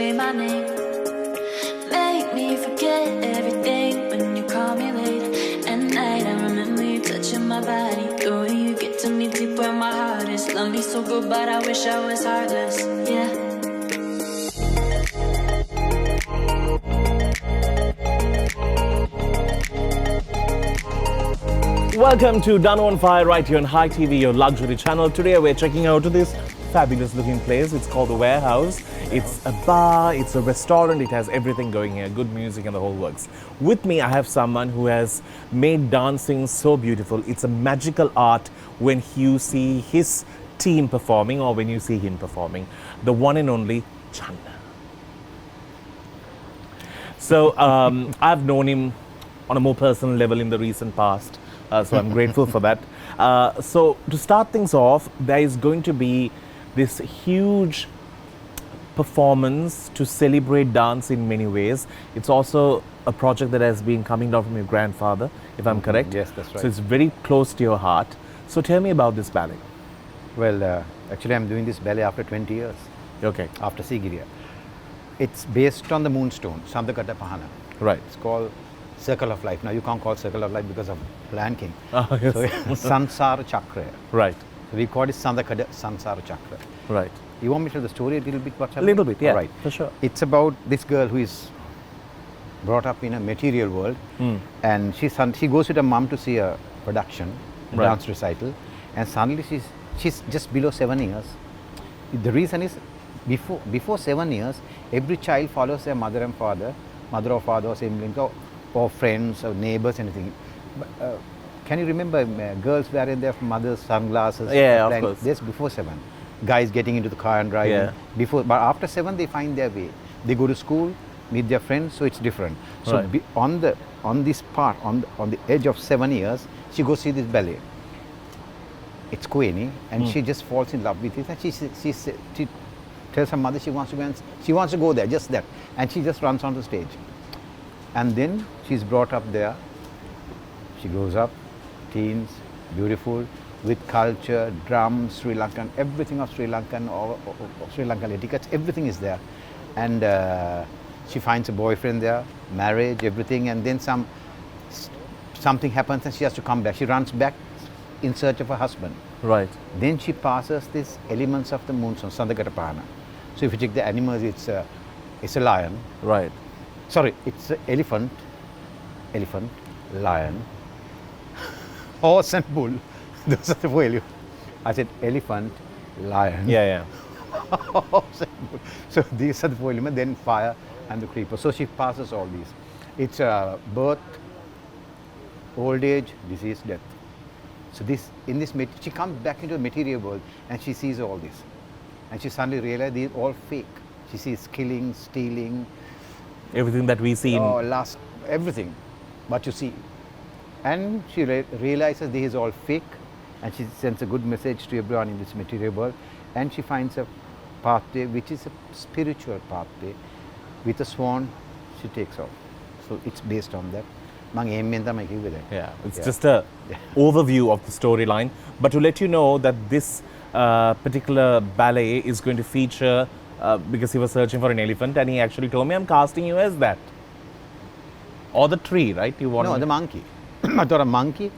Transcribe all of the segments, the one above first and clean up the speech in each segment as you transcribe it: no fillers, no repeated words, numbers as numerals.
say my name. Make me forget everything when you call me late at night. I remember you touching my body, the way you get to me deep where my heart is. Love me so good, but I wish I was heartless, yeah. Welcome to Danu on Fire right here on Hi TV, your luxury channel. Today we're checking out this fabulous looking place. It's called The Warehouse. It's a bar, it's a restaurant, it has everything going here, good music and the whole works. With me I have someone who has made dancing so beautiful. It's a magical art when you see his team performing or when you see him performing. The one and only Channa. So I've known him on a more personal level in the recent past. So I'm grateful for that. So to start things off, there is going to be this huge performance to celebrate dance in many ways. It's also a project that has been coming down from your grandfather, if I'm correct. Yes, that's right. So it's very close to your heart. So tell me about this ballet. Well, actually I'm doing this ballet after 20 years. Okay. After Sigiriya. It's based on the moonstone, Samdakata Pahana. Right. It's called Circle of Life. Now you can't call Circle of Life because of Lion King. Oh, yes. So Sansara Chakra. Right. So we call it Samdakata Sansara Chakra. Right. You want me to tell the story a little bit? What's A little bit, yeah. Right. For sure. It's about this girl who is brought up in a material world, and she goes with her mom to see a production, a Right. dance recital, and suddenly she's just below 7 years. The reason is before 7 years, every child follows their mother and father, mother or father or siblings or friends or neighbors, anything. But, can you remember girls wearing their mother's sunglasses? Yeah, of course. That's before 7. Guys getting into the car and driving. Yeah. But after 7 they find their way. They go to school, meet their friends, so it's different. So Right. on this part, on the edge of 7 years, she goes see this ballet. It's Queenie, and she just falls in love with it, and she tells her mother she wants to go there, just that, and she just runs on the stage. And then she's brought up there. She grows up, teens, beautiful, with culture, drums, Sri Lankan, everything of Sri Lankan or Sri Lankan etiquette, everything is there. And she finds a boyfriend there, marriage, everything, and then something happens and she has to come back. She runs back in search of her husband. Right. Then she passes these elements of the moonstone, Sandakata Pahana. So if you check the animals, it's a lion. Right. Sorry, it's an elephant, lion, horse and bull. Those are the 4 elements. I said elephant, lion, Yeah. horse and bull. So these are the 4 elements, then fire and the creeper. So she passes all these. It's birth, old age, disease, death. So she comes back into the material world and she sees all this. And she suddenly realizes these are all fake. She sees killing, stealing, Everything that we see in lust, everything, what you see. And she realizes this is all fake, and she sends a good message to everyone in this material world, and she finds a pathway which is a spiritual pathway. With a swan, she takes off. So it's based on that. Yeah, it's just a overview of the storyline. But to let you know that this particular ballet is going to feature, because he was searching for an elephant, and he actually told me, I'm casting you as that. Or the tree, right? You want No, the monkey. I thought a monkey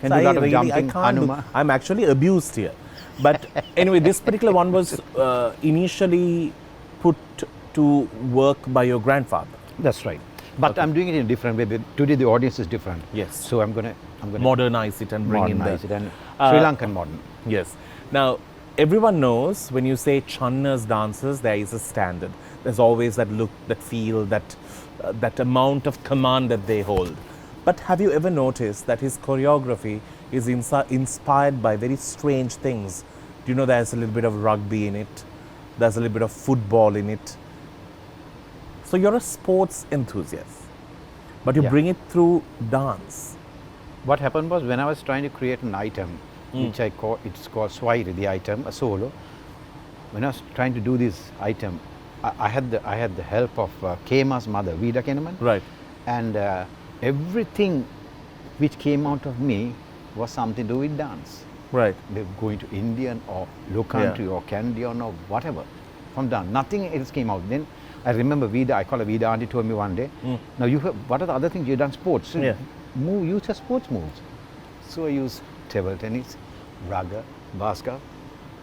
can do a I lot of really- jumping. I can't do- Hanuma. I'm actually abused here. But anyway, this particular one was initially put to work by your grandfather. That's right. But I'm doing it in a different way. Today the audience is different. Yes. So I'm gonna Modernize it and bring modernize in it, the... and Sri Lankan modern. Yes. Now, everyone knows when you say Channa's dances, there is a standard. There's always that look, that feel, that amount of command that they hold. But have you ever noticed that his choreography is inspired by very strange things? Do you know there's a little bit of rugby in it? There's a little bit of football in it. So you're a sports enthusiast, but you bring it through dance. What happened was, when I was trying to create an item, which it's called Swairi, the item, a solo. When I was trying to do this item, I had the help of Kema's mother, Vida Kenaman. Right. And everything which came out of me was something to do with dance. Right. They're going to Indian or low country or Canadian or whatever from dance. Nothing else came out. Then I remember Vida, I call her Vida, auntie told me one day, now you have, what are the other things you've done? Sports. So Yeah. use your sports moves. So I used table tennis, raga, basket,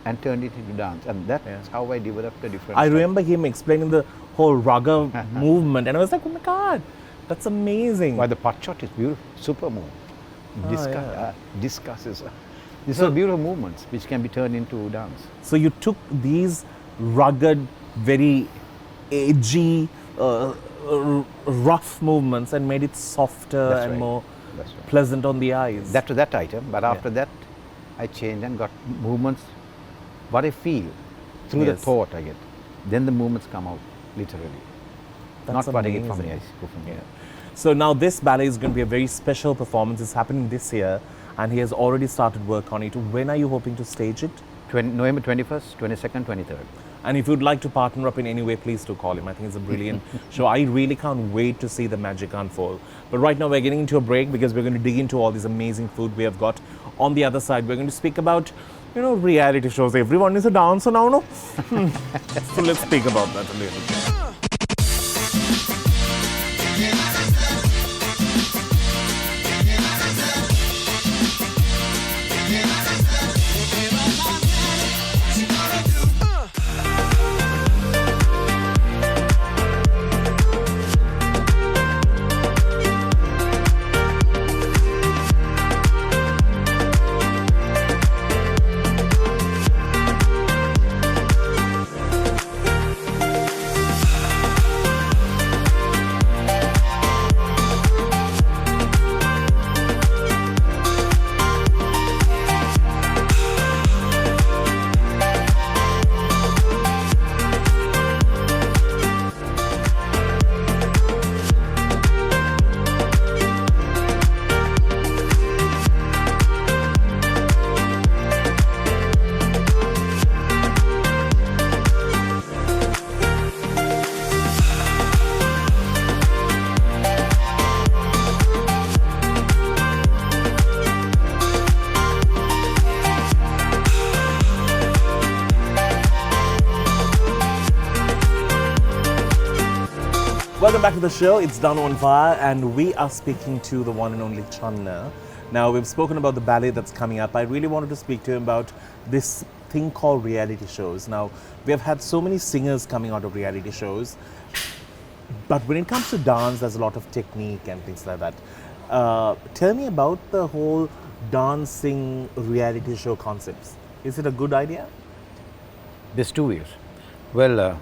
and turned it into dance. And that's how I developed a different I style. remember him explaining the whole raga movement, and I was like, oh my God, that's amazing. Why the pot shot is beautiful, super move. Discus is, these are beautiful movements which can be turned into dance. So you took these rugged, very edgy, rough movements and made it softer That's and right. more That's right. pleasant on the eyes. That to that item, but after that, I changed and got movements, what I feel, through the Yes. thought I get. Then the movements come out, literally. That's Not what I get from the amazing. eyes. Go from here. So now this ballet is going to be a very special performance. It's happening this year, and he has already started work on it. When are you hoping to stage it? November 21st, 22nd, 23rd. And if you'd like to partner up in any way, please do call him. I think it's a brilliant show. I really can't wait to see the magic unfold. But right now we're getting into a break because we're going to dig into all this amazing food we have got. On the other side, we're going to speak about, reality shows. Everyone is a dancer now, no? So let's speak about that a little bit. Welcome back to the show. It's Danu on Fire, and we are speaking to the one and only Channa. Now, we've spoken about the ballet that's coming up. I really wanted to speak to him about this thing called reality shows. Now, we have had so many singers coming out of reality shows, but when it comes to dance, there's a lot of technique and things like that. Tell me about the whole dancing reality show concepts. Is it a good idea? There's two ways. Well,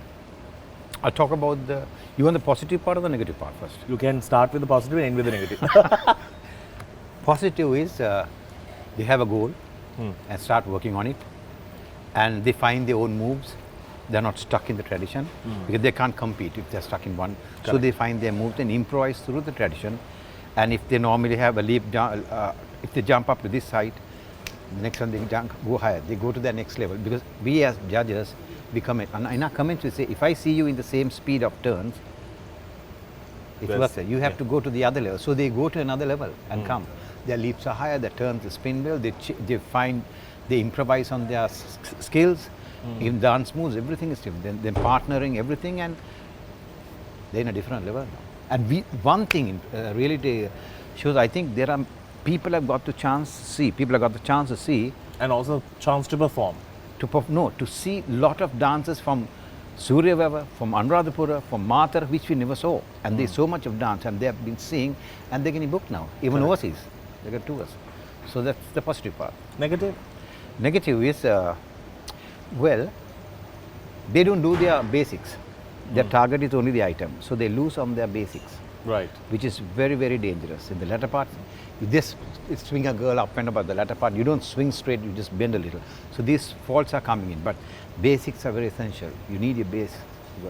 I'll talk about you want the positive part or the negative part first? You can start with the positive and end with the negative. Positive is they have a goal and start working on it, and they find their own moves. They're not stuck in the tradition because they can't compete if they're stuck in one. So Correct. they find their moves and improvise through the tradition. And if they normally have a leap down, if they jump up to this height, the next one they go higher. They go to the next level because we as judges, we comment. And in our comments we say, if I see you in the same speed of turns, it's Yes. worth it. You have Yeah. to go to the other level. So they go to another level and come. Their leaps are higher, their turns, the spin wheel, they improvise on their skills, in dance moves, everything is different. Then partnering, everything, and they're in a different level now. And one thing in reality shows, I think there are people have got the chance to see, And also chance to perform. to see lot of dances from Surya Veva, from Anuradhapura, from Mathur, which we never saw. And there's so much of dance, and they have been seeing, and they're getting booked now, even Correct. overseas. They get tours. So that's the positive part. Negative? Negative is, well, they don't do their basics. Their target is only the item, so they lose on their basics, Right. which is very, very dangerous. In the latter part, you just swing a girl up and about the latter part, you don't swing straight, you just bend a little. So these faults are coming in, but basics are very essential. You need your base.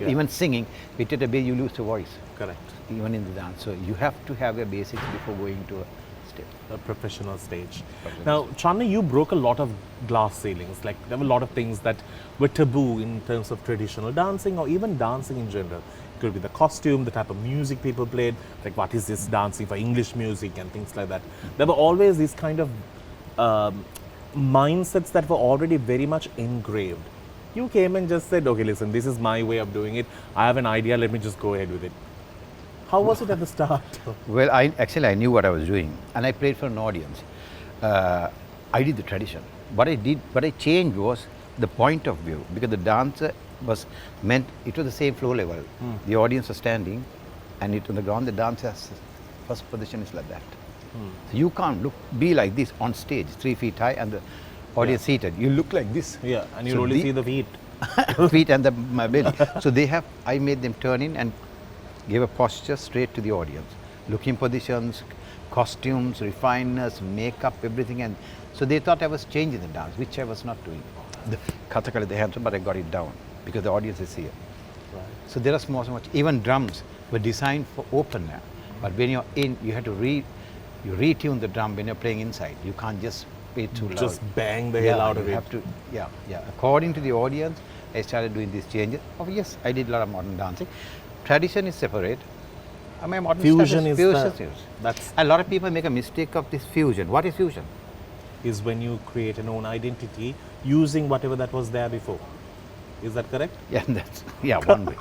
Yeah. Even singing, without a base, you lose your voice, Correct. even in the dance. So you have to have your basics before going to a step. A professional stage. Now, Channa, you broke a lot of glass ceilings. Like, there were a lot of things that were taboo in terms of traditional dancing or even dancing in general. It could be the costume, the type of music people played, like what is this dancing for English music and things like that. There were always these kind of mindsets that were already very much engraved. You came and just said, okay, listen, this is my way of doing it. I have an idea, let me just go ahead with it. How was it at the start? Well, I knew what I was doing, and I played for an audience. I did the tradition. What I changed was the point of view, because the dancer was meant, it was the same flow level. The audience was standing, and it on the ground, the dancer's first position is like that. So you can't be like this on stage, 3 feet high, and the audience seated. You look like this. Yeah, and you So only see the feet. feet and my belly. So I made them turn in and gave a posture straight to the audience. Looking positions, costumes, refiners, makeup, everything. And so they thought I was changing the dance, which I was not doing. The Kathakali, the hands, but I got it down because the audience is here. Right. So there are so much. Even drums were designed for open now. But when you're in, you have to you retune the drum when you're playing inside. You can't just play too loud. Just bang the hell out of you it. have to, yeah. According to the audience, I started doing these changes. Oh yes, I did a lot of modern dancing. Tradition is separate. My modern Fusion is that's a lot of people make a mistake of this fusion. What is fusion? Is when you create an own identity using whatever that was there before. Is that correct? Yeah, that's one way.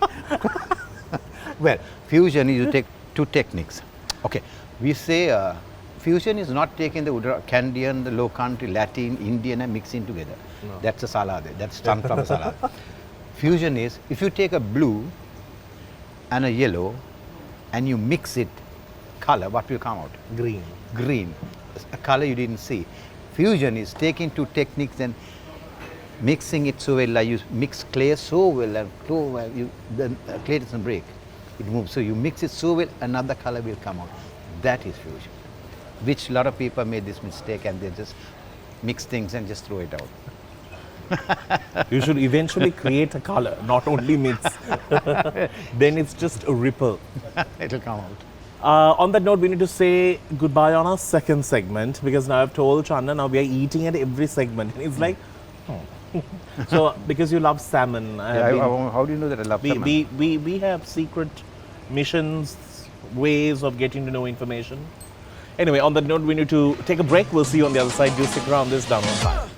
Well, fusion is you take two techniques. Okay, we say fusion is not taking the Uttarakhandi, the low country, Latin, Indian and mixing together. No. That's a salad. That's sunflower salad. Fusion is if you take a blue and a yellow and you mix it, color, what will come out? Green. Green, a color you didn't see. Fusion is taking two techniques and mixing it so well, like you mix clay so well and so well, the clay doesn't break, it moves. So you mix it so well, another color will come out. That is fusion, which a lot of people made this mistake and they just mix things and just throw it out. You should eventually create a color, not only mix. Then it's just a ripple. It'll come out. On that note, we need to say goodbye on our second segment because now I've told Channa, now we are eating at every segment. And it's like, so because you love salmon. How do you know that I love salmon? We have secret missions, ways of getting to know information. Anyway, on that note, we need to take a break. We'll see you on the other side. Do stick around. This is Danu. Bye.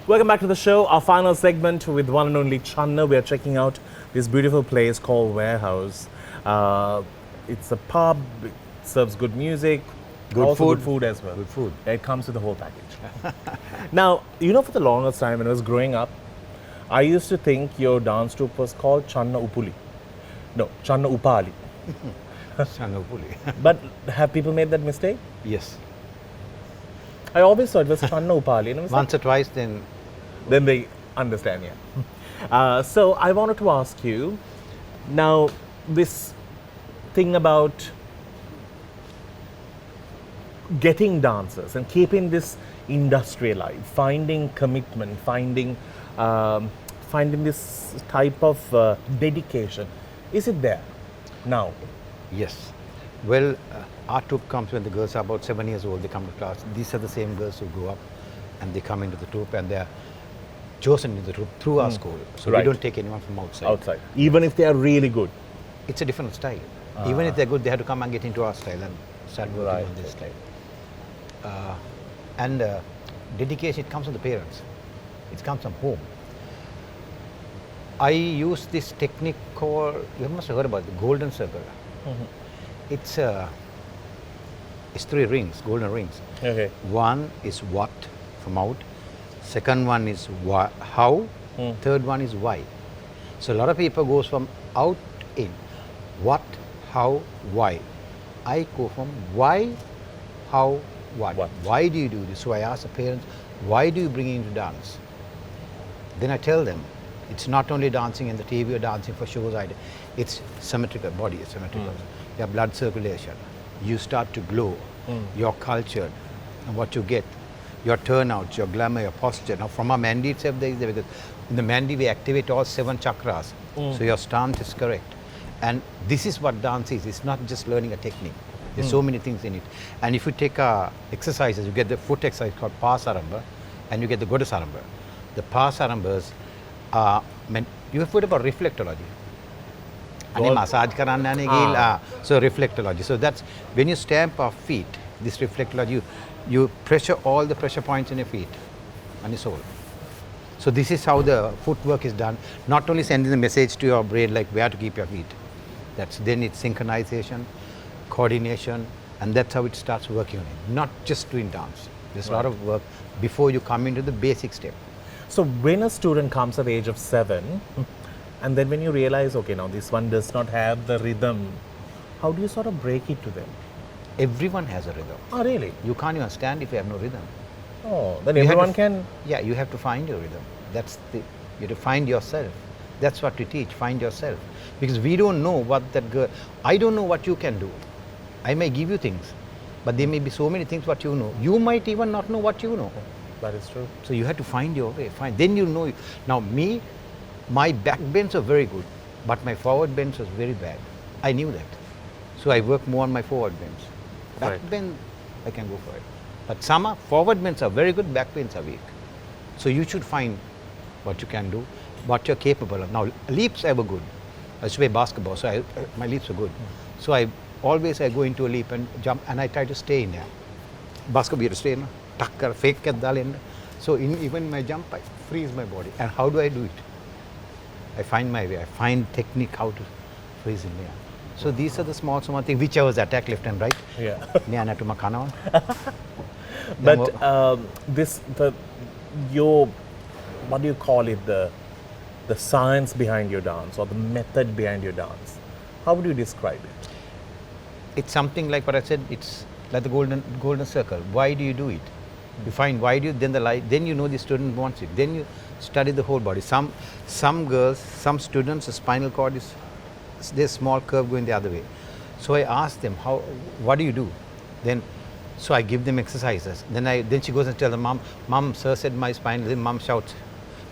Welcome back to the show. Our final segment with one and only Channa. We are checking out this beautiful place called Warehouse. It's a pub. It serves good music. Good food as well. Good food. It comes with the whole package. Now, for the longest time when I was growing up, I used to think your dance troupe was called Channa Upuli. No, Channa Upali. But have people made that mistake? Yes. I always thought it was Channa Upali. And I was Once or twice, then they understand, yeah. So I wanted to ask you, now this thing about getting dancers and keeping this industry alive, finding commitment, finding this type of dedication, is it there now? yes. Well, our troupe comes when the girls are about 7 years old. They come to class. These are the same girls who grow up and they come into the troupe and they are chosen into the troupe through our school. So Right. we don't take anyone from outside. Even if they are really good. It's a different style. Even if they're good, they have to come and get into our style and start working Right, on this style. And dedication, it comes from the parents. It comes from home. I use this technique called, you must have heard about it, the golden circle. It's 3 rings, golden rings. Okay. One is what, from out. Second one is how. Third one is why. So a lot of people goes from out in. What, how, why. I go from why, how, what. Why do you do this? So I ask the parents, why do you bring it into dance? Then I tell them, it's not only dancing in the TV or dancing for shows. It's symmetrical, body is symmetrical. Your blood circulation. You start to glow. Your culture and what you get. Your turnout, your glamour, your posture. Now from our Mandi itself, there is because in the Mandi we activate all 7 chakras. So your stance is correct. And this is what dance is. It's not just learning a technique. There's so many things in it. And if you take exercises, you get the foot exercise called Pasaramba and you get the Godasaramba. The Pasarambas are, you have heard about reflectology. අනේ massage කරන්න යන්නේ ගිහිල්ලා. So reflexology. So that's when you stamp our feet, this reflexology, you pressure all the pressure points in your feet on your sole. So this is how the footwork is done. Not only sending the message to your brain like where to keep your feet. Then it's synchronization, coordination, and that's how it starts working on it. Not just doing dance. There's a lot of work before you come into the basic step. So when a student comes at the age of 7, and then when you realize, okay, now this one does not have the rhythm, how do you sort of break it to them? Everyone has a rhythm. Oh, really? You can't even stand if you have no rhythm. Oh, then You have everyone to- can. Yeah, you have to find your rhythm. You have to find yourself. That's what we teach, find yourself. Because we don't know what that girl, I don't know what you can do. I may give you things, but there may be so many things what you know. You might even not know what you know. That is true. So you have to find your way, then you know. Now me, my back bends are very good, but my forward bends was very bad. I knew that. So I work more on my forward bends. Back Right. bend, I can go for it. But some forward bends are very good, back bends are weak. So you should find what you can do, what you're capable of. Now leaps I were good. I used to play basketball, so my leaps were good. So I go into a leap and jump, and I try to stay in there. Basketball, you have to stay in, tuck, fake kat dal in. So even my jump, I freeze my body. And how do I do it? I find my way. I find technique how to freeze in there. So these are the small things, which I was attack left and right. Yeah. Neanatuma kanawan. But what do you call it, the science behind your dance or the method behind your dance, how would you describe it? It's something like what I said, it's like the golden circle. Why do you do it? You find why do you, then the light, then you know the student wants it. Then you study the whole body. Some girls, some students, the spinal cord is, there's small curve going the other way. So I ask them, what do you do? So I give them exercises. Then she goes and tells them, Mom, sir said my spine, then Mom shouts,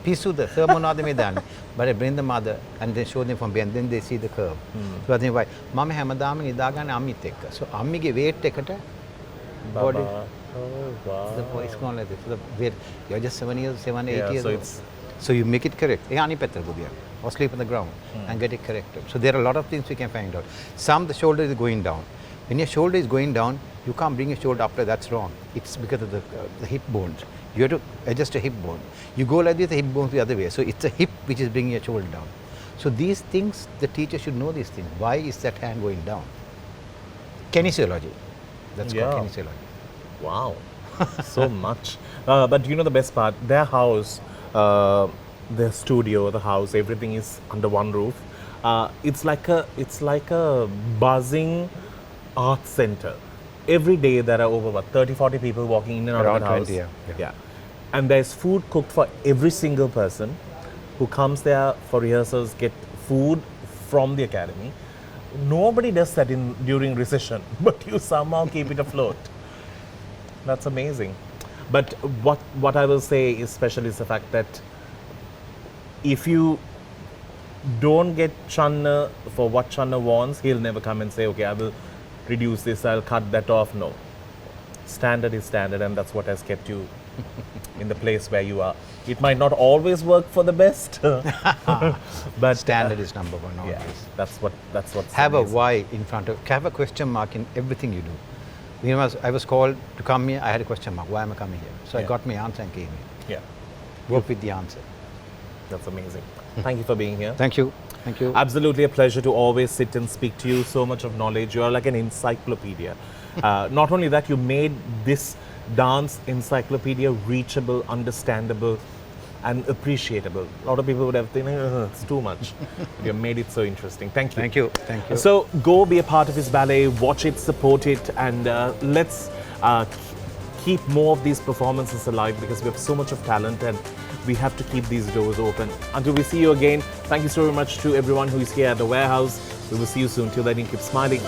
Pisu the sir monada me done. But I bring the mother and then show them from behind, then they see the curve. So I think why Mama hamadama nidagan amit ekka. So ammige weight ekata body. Oh, wow. The voice gone like this. So the weight, you're just 7, 8 years so old. it's So you make it correct. Or sleep on the ground and get it corrected. So there are a lot of things we can find out. The shoulder is going down. When your shoulder is going down, you can't bring your shoulder up. That's wrong. It's because of the hip bones. You have to adjust your hip bone. You go like this, the hip bones the other way. So it's the hip which is bringing your shoulder down. So these things, the teacher should know these things. Why is that hand going down? Kinesiology. That's called kinesiology. Wow, so much. But you know the best part, their house, their studio, the house, everything is under one roof. It's like a buzzing art center. Every day there are over 30-40 people walking in and out of the house. 20, yeah. And there's food cooked for every single person who comes there for rehearsals, get food from the academy. Nobody does that during recession, but you somehow keep it afloat. That's amazing. But what I will say especially is the fact that if you don't get Channa for what Channa wants, he'll never come and say, okay, I will reduce this, I'll cut that off. No. Standard is standard, and that's what has kept you in the place where you are. It might not always work for the best, but Standard is number one always. yeah, that's what's Have a amazing. why in front of, have a question mark in everything you do. You know, I was called to come here, I had a question mark, why am I coming here? So I Yeah. got my answer and came here. Yeah, Work with the answer. that's amazing. Thank you for being here. Thank you. Thank you. Absolutely a pleasure to always sit and speak to you. So much of knowledge. You are like an encyclopedia. Not only that, you made this dance encyclopedia reachable, understandable, and appreciable. A lot of people would have think, it's too much. You made it so interesting. Thank you. Thank you. Thank you. So go be a part of his ballet, watch it, support it, and let's keep more of these performances alive, because we have so much of talent and we have to keep these doors open. Until we see you again, thank you so much to everyone who is here at the warehouse. We will see you soon. Till then, keep smiling.